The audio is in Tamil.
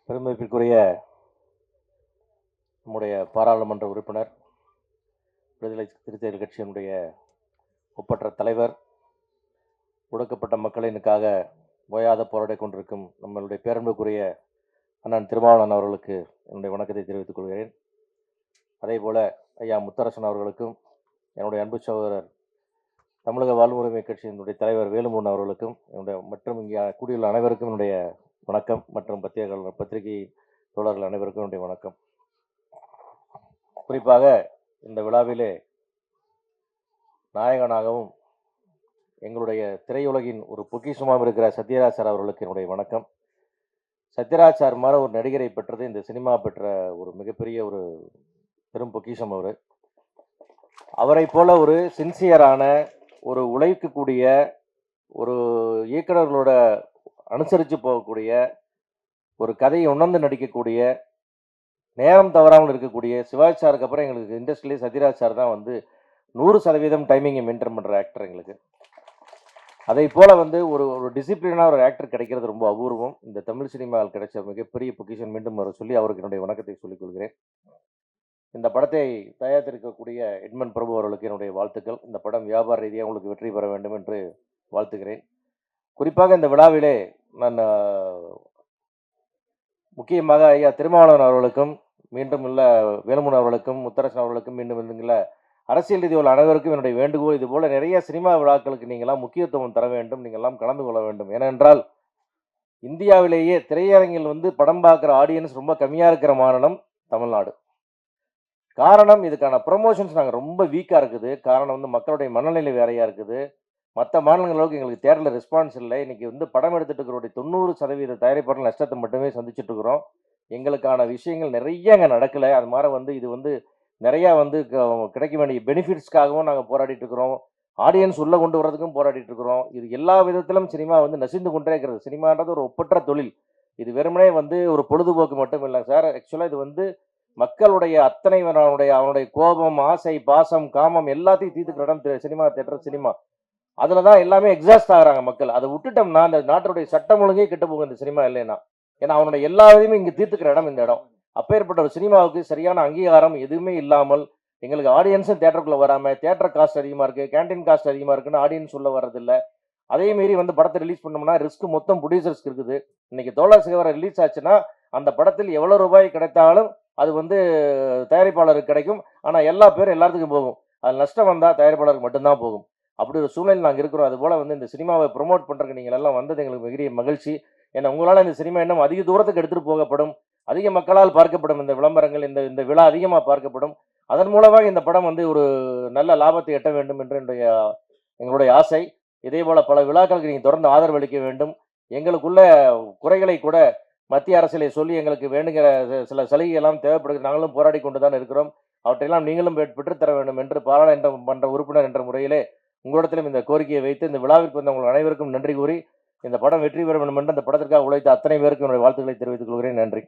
பெருமதிப்பிற்குரிய நம்முடைய பாராளுமன்ற உறுப்பினர், விடுதலை சிறுத்தைகள் கட்சியினுடைய ஒப்பற்ற தலைவர், ஒடுக்கப்பட்ட மக்களினுக்காக ஓயாத போராடி கொண்டிருக்கும் நம்மளுடைய பேரன்புக்குரிய அண்ணன் திருமாவளவன் அவர்களுக்கு என்னுடைய வணக்கத்தை தெரிவித்துக் கொள்கிறேன். அதே போல ஐயா முத்தரசன் அவர்களுக்கும், என்னுடைய அன்பு சகோதரர் தமிழக வாழ்வுரிமை கட்சியினுடைய தலைவர் வேலுமுருகன் அவர்களுக்கும் என்னுடைய மற்றும் இங்கே கூடியுள்ள அனைவருக்கும் என்னுடைய வணக்கம் மற்றும் பத்திரிகை தோழர்கள் அனைவருக்கும் என்னுடைய வணக்கம். குறிப்பாக இந்த விழாவிலே நாயகனாகவும் எங்களுடைய திரையுலகின் ஒரு பொக்கிஷமாக இருக்கிற சத்யராஜ் சார் அவர்களுக்கு என்னுடைய வணக்கம். சத்யராஜ் சார் மாதிரி ஒரு நடிகரை பெற்றது இந்த சினிமா பெற்ற ஒரு மிகப்பெரிய ஒரு பெரும் பொக்கிஷம். அவரை போல ஒரு சின்சியரான ஒரு உழைக்கக்கூடிய ஒரு இயக்குநர்களோட அனுசரித்து போகக்கூடிய ஒரு கதையை உணர்ந்து நடிக்கக்கூடிய நேரம் தவறாமல் இருக்கக்கூடிய சிவாஜி சாருக்கு அப்புறம் எங்களுக்கு இண்டஸ்ட்ரியிலே சத்யராஜ் சார் தான் 100% டைமிங்கை மெயின்டைன் பண்ணுற ஆக்டர் எங்களுக்கு. அதை போல் ஒரு ஒரு டிசிப்ளினாக ஒரு ஆக்டர் கிடைக்கிறது ரொம்ப அபூர்வம். இந்த தமிழ் சினிமாவில் கிடைச்ச மிகப்பெரிய பொக்கிஷன் மீண்டும் வர சொல்லி அவருக்கு என்னுடைய வணக்கத்தை சொல்லிக் கொள்கிறேன். இந்த படத்தை தயாரித்திருக்கக்கூடிய எட்மன் பிரபு அவர்களுக்கு என்னுடைய வாழ்த்துக்கள். இந்த படம் வியாபார ரீதியாக உங்களுக்கு வெற்றி பெற வேண்டும் என்று வாழ்த்துகிறேன். குறிப்பாக இந்த விழாவிலே நான் முக்கியமாக ஐயா திருமாவளவன் அவர்களுக்கும், மீண்டும் உள்ள வேலுமுருகன் அவர்களுக்கும், முத்தரசன் அவர்களுக்கும், மீண்டும் இல்லை அரசியல் ரீதியில் அனைவருக்கும் என்னுடைய வேண்டுகோள், இது போல நிறைய சினிமா விழாக்களுக்கு நீங்களாம் முக்கியத்துவம் தர வேண்டும், நீங்கள்லாம் கலந்து கொள்ள வேண்டும். ஏனென்றால் இந்தியாவிலேயே திரையரங்கில் படம் பார்க்குற ஆடியன்ஸ் ரொம்ப கம்மியாக இருக்கிற மாநிலம் தமிழ்நாடு. காரணம், இதுக்கான ப்ரொமோஷன்ஸ் நாங்கள் ரொம்ப வீக்காக இருக்குது. காரணம் மக்களுடைய மனநிலை வேறையாக இருக்குது. மற்ற மாநிலங்களுக்கு எங்களுக்கு தேர்தல் ரெஸ்பான்ஸ் இல்லை. இன்றைக்கி படம் எடுத்துகிட்டு இருக்கிறோடைய 90% தயாரிப்பாளர்கள் நஷ்டத்தை மட்டுமே சந்திச்சுட்டு இருக்கிறோம். எங்களுக்கான விஷயங்கள் நிறைய அங்கே நடக்கலை. அது மாதிரி இது நிறையா கிடைக்க வேண்டிய பெனிஃபிட்ஸ்க்காகவும் நாங்கள் போராடிட்டு இருக்கிறோம். ஆடியன்ஸ் உள்ளே கொண்டு வரதுக்கும் போராடிட்டு இருக்கிறோம். இது எல்லா விதத்திலும் சினிமா நசிந்து கொண்டே இருக்கிறது. சினிமான்றது ஒரு ஒப்பற்ற தொழில். இது வெறுமனே ஒரு பொழுதுபோக்கு மட்டும் இல்லை சார். ஆக்சுவலாக இது மக்களுடைய அத்தனை அவனுடைய கோபம், ஆசை, பாசம், காமம் எல்லாத்தையும் தீர்த்துக்கிற இடம் சினிமா தியேட்டர். சினிமா அதில் தான் எல்லாமே எக்ஸாஸ்ட் ஆகிறாங்க மக்கள். அதை விட்டுட்டோம்னா அந்த நாட்டுடைய சட்டம் ஒழுங்கே கெட்டு போகும் இந்த சினிமா இல்லைன்னா. ஏன்னா அவனுடைய எல்லா இதையுமே இங்கே தீர்த்துக்கிற இடம் இந்த இடம். அப்பேற்பட்ட ஒரு சினிமாவுக்கு சரியான அங்கீகாரம் எதுவுமே இல்லாமல் எங்களுக்கு ஆடியன்ஸும் தேட்டருக்குள்ளே வராமல், தேட்டர் காஸ்ட் அதிகமாக இருக்குது, கேன்டீன் காஸ்ட் அதிகமாக இருக்குன்னு ஆடியன்ஸ் உள்ள வர்றதில்லை. அதேமாரி படத்தை ரிலீஸ் பண்ணோம்னா ரிஸ்க் மொத்தம் ப்ரொடியூசர்ஸ்க்கு இருக்குது. இன்னைக்கு தோழர் சிகவரை ரிலீஸ் ஆச்சுன்னா அந்த படத்தில் எவ்வளோ ரூபாய் கிடைத்தாலும் அது தயாரிப்பாளருக்கு கிடைக்கும். ஆனால் எல்லா பேரும் எல்லாத்துக்கும் போகும். அது நஷ்டம் வந்தால் தயாரிப்பாளருக்கு மட்டும்தான் போகும். அப்படி ஒரு சூழ்நிலை நாங்கள் இருக்கிறோம். அதுபோல் இந்த சினிமாவை ப்ரொமோட் பண்ணுறதுக்கு நீங்கள் எல்லாம் வந்தது எங்களுக்கு மிக மகிழ்ச்சி. ஏன்னா உங்களால் இந்த சினிமா இன்னும் அதிக தூரத்துக்கு எடுத்துகிட்டு போகப்படும், அதிக மக்களால் பார்க்கப்படும். இந்த விளம்பரங்கள், இந்த விழா அதிகமாக பார்க்கப்படும். அதன் மூலமாக இந்த படம் ஒரு நல்ல லாபத்தை எட்ட வேண்டும் என்று எங்களுடைய ஆசை. இதே போல் பல விழாக்களுக்கு நீங்கள் தொடர்ந்து ஆதரவு அளிக்க வேண்டும். எங்களுக்குள்ள குறைகளை கூட மத்திய அரசிலே சொல்லி எங்களுக்கு வேண்டுகிற சில சலுகையெல்லாம் தேவைப்படுகிறது. நாங்களும் போராடி கொண்டு தான் இருக்கிறோம். அவற்றையெல்லாம் நீங்களும் பெற்றுத்தர வேண்டும் என்று பாராளுமன்ற உறுப்பினர் என்ற முறையிலே உங்களிடத்திலும் இந்த கோரிக்கையை வைத்து இந்த விழாவிற்கு உங்கள் அனைவருக்கும் நன்றி கூறி இந்த படம் வெற்றி பெற வேண்டும் என்று அந்த படத்திற்காக உழைத்த அத்தனை பேருக்கும் என்னுடைய வாழ்த்துக்களை தெரிவித்துக் கொள்கிறேன். நன்றி.